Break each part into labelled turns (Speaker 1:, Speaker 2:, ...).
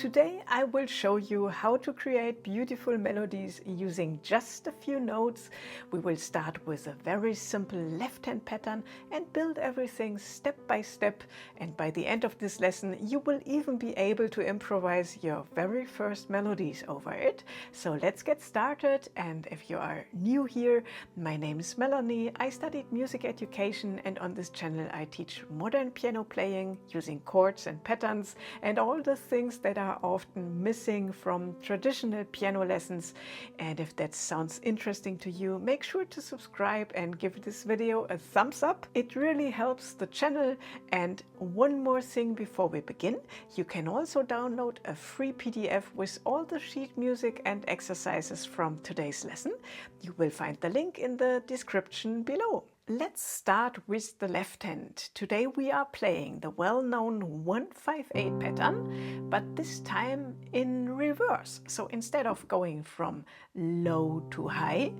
Speaker 1: Today I will show you how to create beautiful melodies using just a few notes. We will start with a very simple left-hand pattern and build everything step by step, and by the end of this lesson you will even be able to improvise your very first melodies over it. So let's get started. And if you are new here, my name is Melanie. I studied music education, and on this channel I teach modern piano playing using chords and patterns and all the things that are often missing from traditional piano lessons. And if that sounds interesting to you, make sure to subscribe and give this video a thumbs up. It really helps the channel. And one more thing before we begin, you can also download a free PDF with all the sheet music and exercises from today's lesson. You will find the link in the description below. Let's start with the left hand. Today we are playing the well-known 1-5-8 pattern, but this time in reverse. So instead of going from low to high,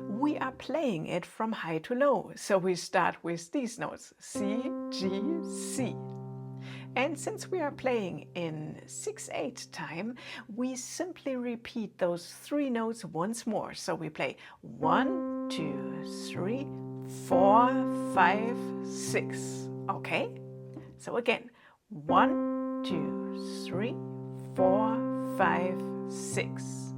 Speaker 1: we are playing it from high to low. So we start with these notes: C, G, C. And since we are playing in 6/8 time, we simply repeat those three notes once more. So we play 1, 2, 3, 4, 5, 6. Okay? So again, 1, 2, 3, 4, 5, 6.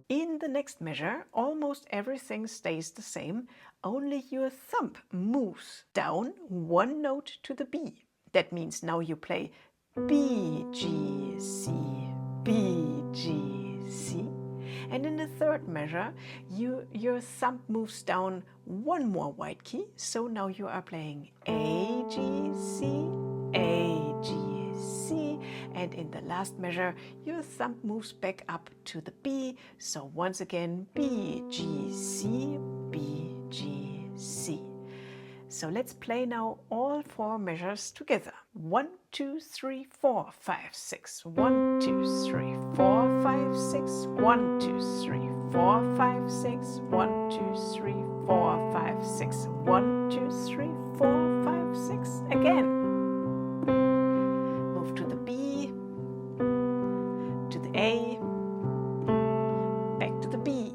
Speaker 1: In the next measure, almost everything stays the same, only your thumb moves down one note to the B. That means now you play B, G, C, B, G, C. And in the third measure, your thumb moves down one more white key. So now you are playing A, G, C, A, G, C. And in the last measure, your thumb moves back up to the B. So once again, B, G, C, B, G, C. So let's play now all four measures together. 1, 2, 3, 4, 5, 6. 1, 2, 3, 4, 5, 6. 1, 2, 3, 4, 5, 6. 1, 2, 3, 4, 5, 6. 1, 2, 3, 4, 5, 6. Again. Move to the B, to the A, back to the B.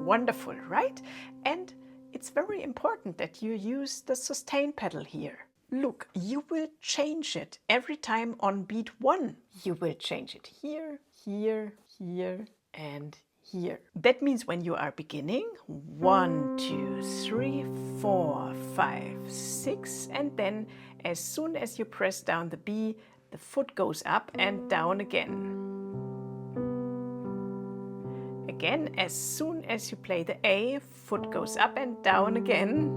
Speaker 1: Wonderful, right? And it's very important that you use the sustain pedal here. Look, you will change it every time on beat 1. You will change it here, here, here, and here. That means when you are beginning, 1, 2, 3, 4, 5, 6, and then as soon as you press down the B, the foot goes up and down again. Again, as soon as you play the A, foot goes up and down again.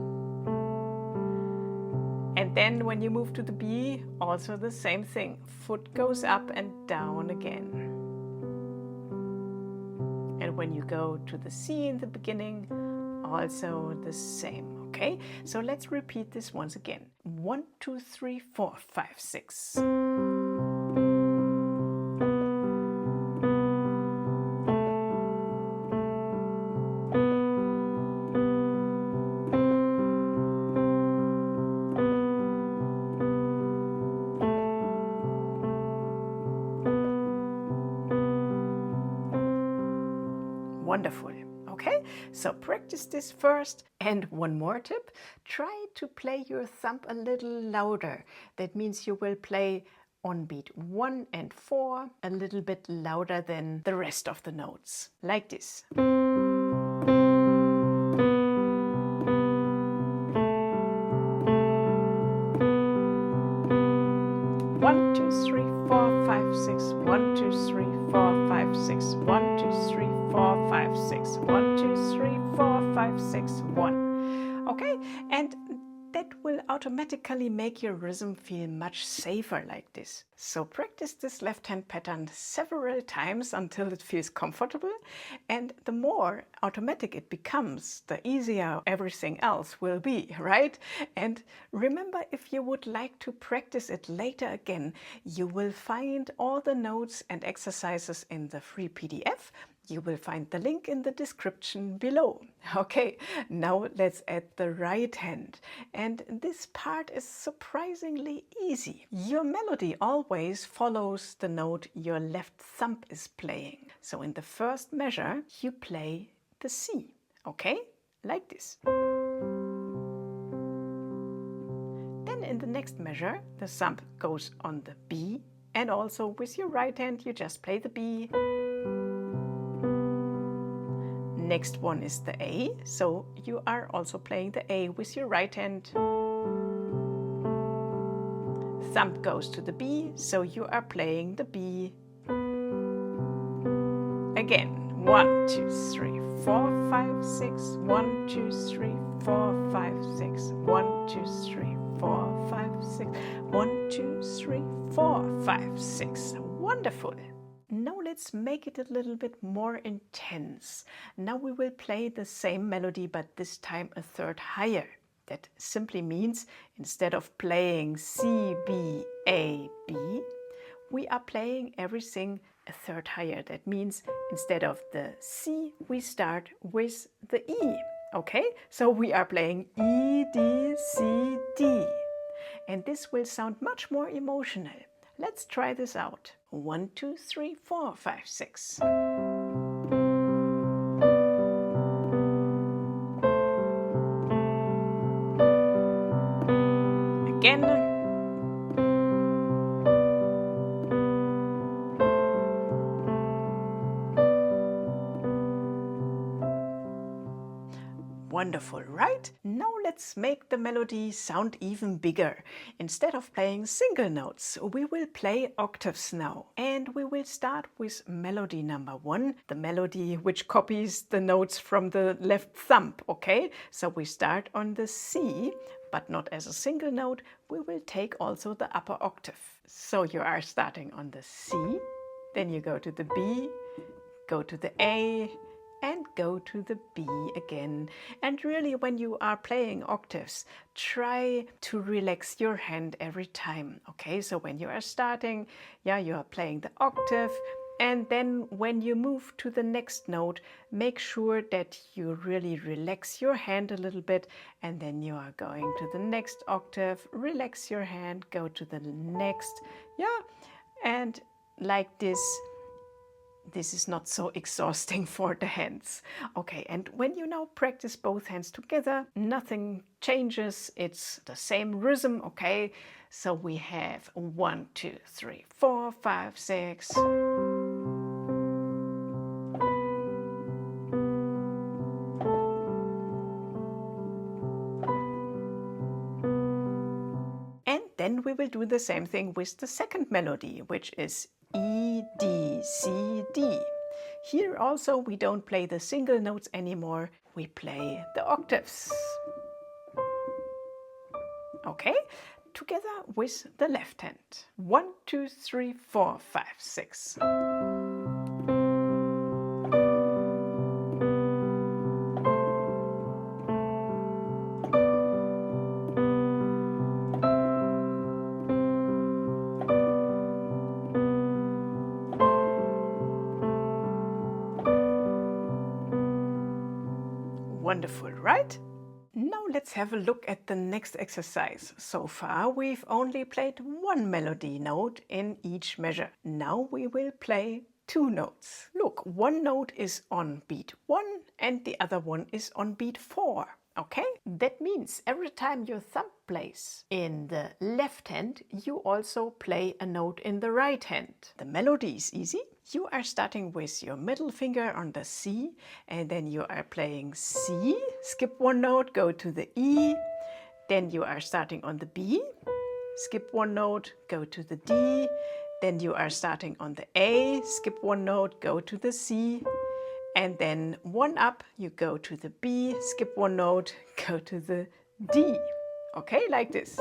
Speaker 1: And then when you move to the B, also the same thing. Foot goes up and down again. And when you go to the C in the beginning, also the same. Okay, so let's repeat this once again. 1, 2, 3, 4, 5, 6. Wonderful. Okay, so practice this first. And one more tip, try to play your thumb a little louder. That means you will play on beat 1 and 4 a little bit louder than the rest of the notes, like this. 1, 2, 3, 4, 5, 6. 1, 2, 3, 4, 5, 6. 1, 2, 3, 4, 5, 6. 1, 2, 3, 4, 5, 6, 1. Okay, and that will automatically make your rhythm feel much safer like this. So practice this left-hand pattern several times until it feels comfortable, and the more automatic it becomes, the easier everything else will be, right? And remember, if you would like to practice it later again, you will find all the notes and exercises in the free PDF. You will find the link in the description below. Okay, now let's add the right hand. And this part is surprisingly easy. Your melody always follows the note your left thumb is playing. So in the first measure, you play the C, okay? Like this. Then in the next measure, the thumb goes on the B, and also with your right hand you just play the B. Next one is the A, so you are also playing the A with your right hand. Thumb goes to the B, so you are playing the B. Again, 1, 2, 3, 4, 5, 6, 1, 2, 3, 4, 5, 6, 1, 2, 3, 4, 5, 6, 1, 2, 3, 4, 5, 6. Wonderful! Now let's make it a little bit more intense. Now we will play the same melody, but this time a third higher. That simply means instead of playing C, B, A, B, we are playing everything a third higher. That means instead of the C, we start with the E. Okay, so we are playing E, D, C, D. And this will sound much more emotional. Let's try this out. 1, 2, 3, 4, 5, 6. Again. Wonderful, right? Now let's make the melody sound even bigger. Instead of playing single notes, we will play octaves now. And we will start with melody number 1, the melody which copies the notes from the left thumb, okay? So we start on the C, but not as a single note. We will take also the upper octave. So you are starting on the C, then you go to the B, go to the A, and go to the B again. And really, when you are playing octaves, try to relax your hand every time. Okay, so when you are starting, you are playing the octave, and then when you move to the next note, make sure that you really relax your hand a little bit, and then you are going to the next octave, relax your hand, go to the next, and like this. This is not so exhausting for the hands. Okay, and when you now practice both hands together, nothing changes. It's the same rhythm, okay? So we have 1, 2, 3, 4, 5, 6. And then we will do the same thing with the second melody, which is E, D, C, D. Here also we don't play the single notes anymore, we play the octaves. Okay, together with the left hand. 1, 2, 3, 4, 5, 6. Wonderful, right? Now let's have a look at the next exercise. So far we've only played one melody note in each measure. Now we will play 2 notes. Look, one note is on beat 1 and the other one is on beat 4. Okay? That means every time your thumb plays in the left hand, you also play a note in the right hand. The melody is easy. You are starting with your middle finger on the C, and then you are playing C, skip one note, go to the E, then you are starting on the B, skip one note, go to the D, then you are starting on the A, skip one note, go to the C, and then one up, you go to the B, skip one note, go to the D. Okay, like this.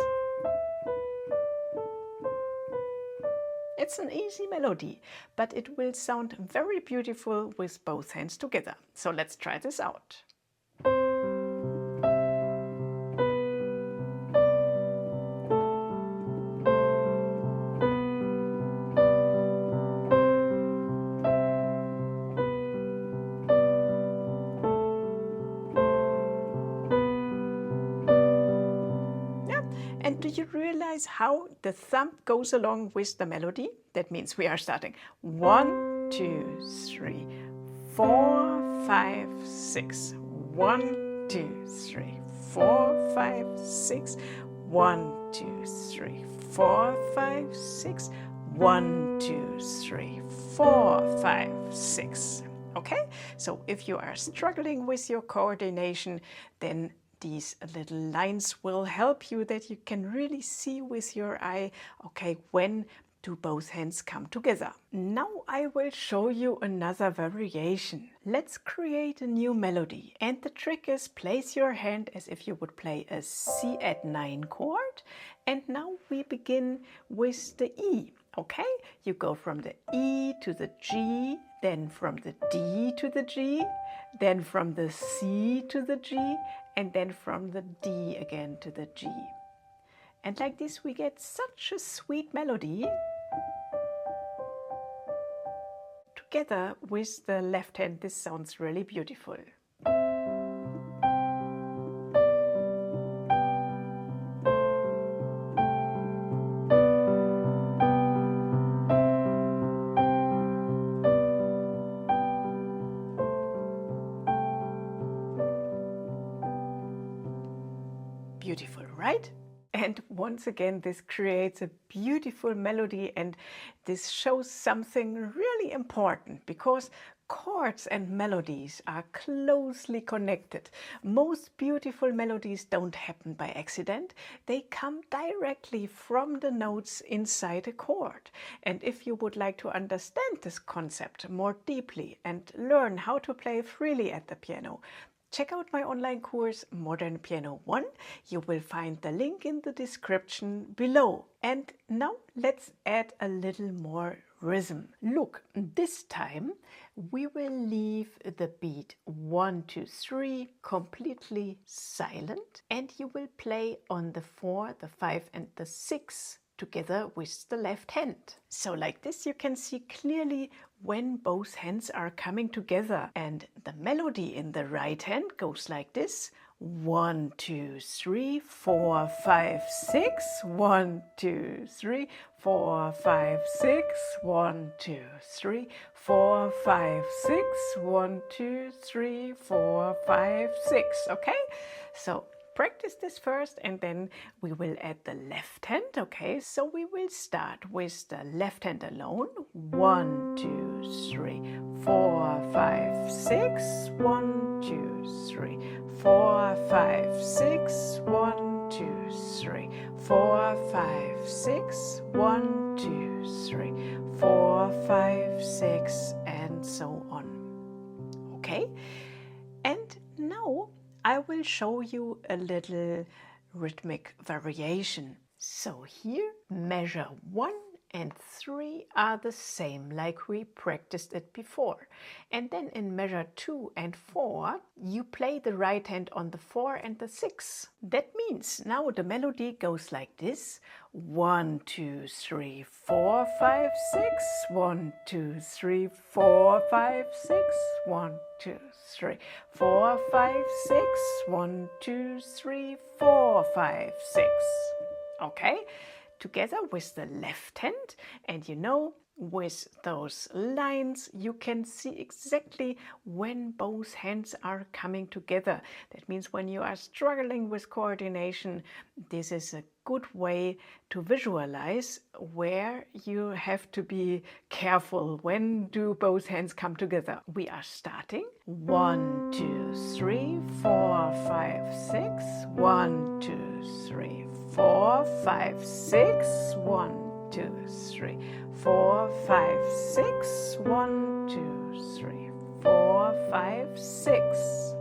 Speaker 1: It's an easy melody, but it will sound very beautiful with both hands together. So let's try this out. And do you realize how the thumb goes along with the melody? That means we are starting 1, 2, 3, 4, 5, 6. 1, 2, 3, 4, 5, 6. 1, 2, 3, 4, 5, 6. 1, 2, 3, 4, 5, 6. Okay, so if you are struggling with your coordination, then these little lines will help you, that you can really see with your eye, okay, when do both hands come together. Now I will show you another variation. Let's create a new melody. And the trick is, place your hand as if you would play a C at 9 chord. And now we begin with the E. Okay, you go from the E to the G, then from the D to the G, then from the C to the G, and then from the D again to the G. And like this we get such a sweet melody together with the left hand. This sounds really beautiful. Beautiful, right? And once again, this creates a beautiful melody, and this shows something really important, because chords and melodies are closely connected. Most beautiful melodies don't happen by accident. They come directly from the notes inside a chord. And if you would like to understand this concept more deeply and learn how to play freely at the piano, check out my online course, Modern Piano 1. You will find the link in the description below. And now let's add a little more rhythm. Look, this time we will leave the beat 1, 2, 3 completely silent, and you will play on the 4, the 5 and the 6 together with the left hand. So like this you can see clearly when both hands are coming together, and the melody in the right hand goes like this: 1, 2, 3, 4, 5, 6. 1, 2, 3, 4, 5, 6. 1, 2, 3, 4, 5, 6. 1, 2, 3, 4, 5, 6. Okay, so practice this first and then we will add the left hand. Okay, so we will start with the left hand alone. 1, 2, 3, 4, 5, 6. 1, 2, 3, 4, 5, 6. 1, 2, 3, 4, 5, 6. 1, 2, 3, 4, 5, 6, and so on. Okay, and now I will show you a little rhythmic variation. So here, measure 1 and 3 are the same, like we practiced it before. And then in measure 2 and 4, you play the right hand on the 4 and the 6. That means now the melody goes like this: 1, 2, 3, 4, 5, 6. 1, 2, 3, 4, 5, 6. 1, 2, 3, 4, 5, 6. 1, 2, 3, 4, 5, 6. Okay, together with the left hand. And you know, with those lines you can see exactly when both hands are coming together. That means when you are struggling with coordination, this is a good way to visualize where you have to be careful. When do both hands come together? We are starting 1, 2, 3, 4, 5, 6. 1, 2, 3, 4, 5, 6. 1, 2, 3, 4, 5, 6. 1, 2, 3, 4, 5, 6.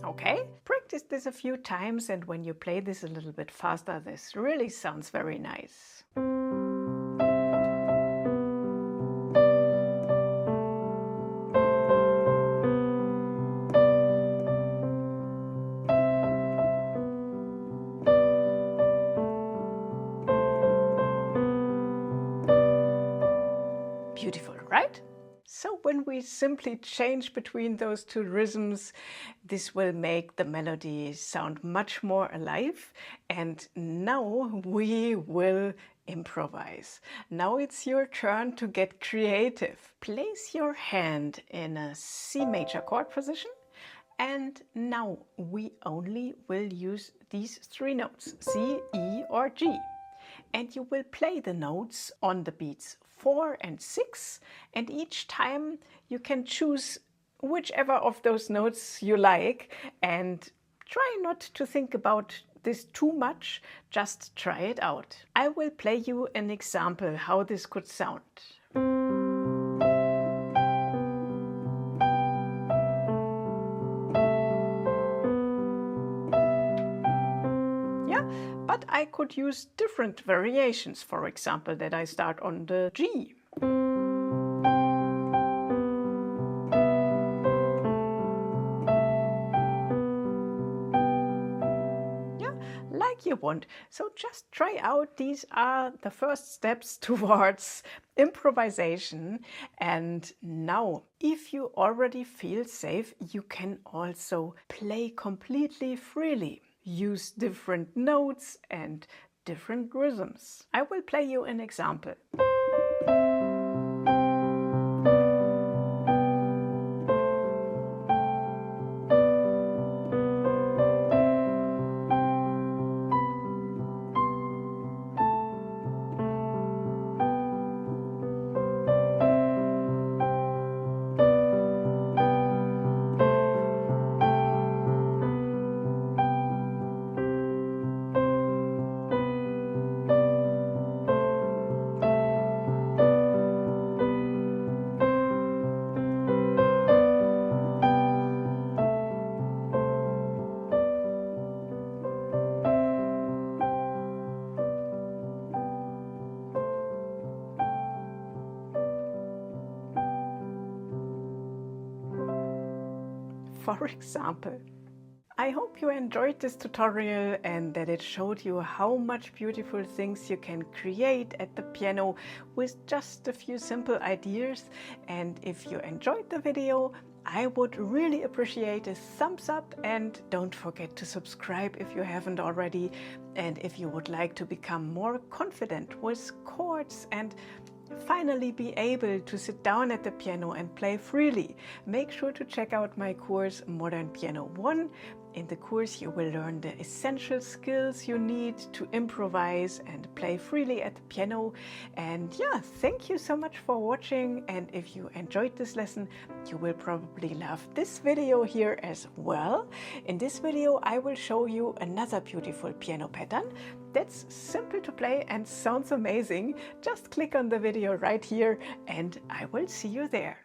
Speaker 1: Okay, practice this a few times, and when you play this a little bit faster, this really sounds very nice. Beautiful, right? So when we simply change between those two rhythms, this will make the melody sound much more alive. And now we will improvise. Now it's your turn to get creative. Place your hand in a C major chord position. And now we only will use these three notes, C, E or G. And you will play the notes on the beats 4 and 6, and each time you can choose whichever of those notes you like, and try not to think about this too much, just try it out. I will play you an example how this could sound. But I could use different variations, for example, that I start on the G. Yeah, like you want. So just try out. These are the first steps towards improvisation. And now, if you already feel safe, you can also play completely freely. Use different notes and different rhythms. I will play you an example. For example. I hope you enjoyed this tutorial and that it showed you how much beautiful things you can create at the piano with just a few simple ideas. And if you enjoyed the video, I would really appreciate a thumbs up, and don't forget to subscribe if you haven't already. And if you would like to become more confident with chords and finally be able to sit down at the piano and play freely, make sure to check out my course Modern Piano 1. In the course you will learn the essential skills you need to improvise and play freely at the piano. And yeah, thank you so much for watching, and if you enjoyed this lesson, you will probably love this video here as well. In this video I will show you another beautiful piano pattern that's simple to play and sounds amazing. Just click on the video right here and I will see you there.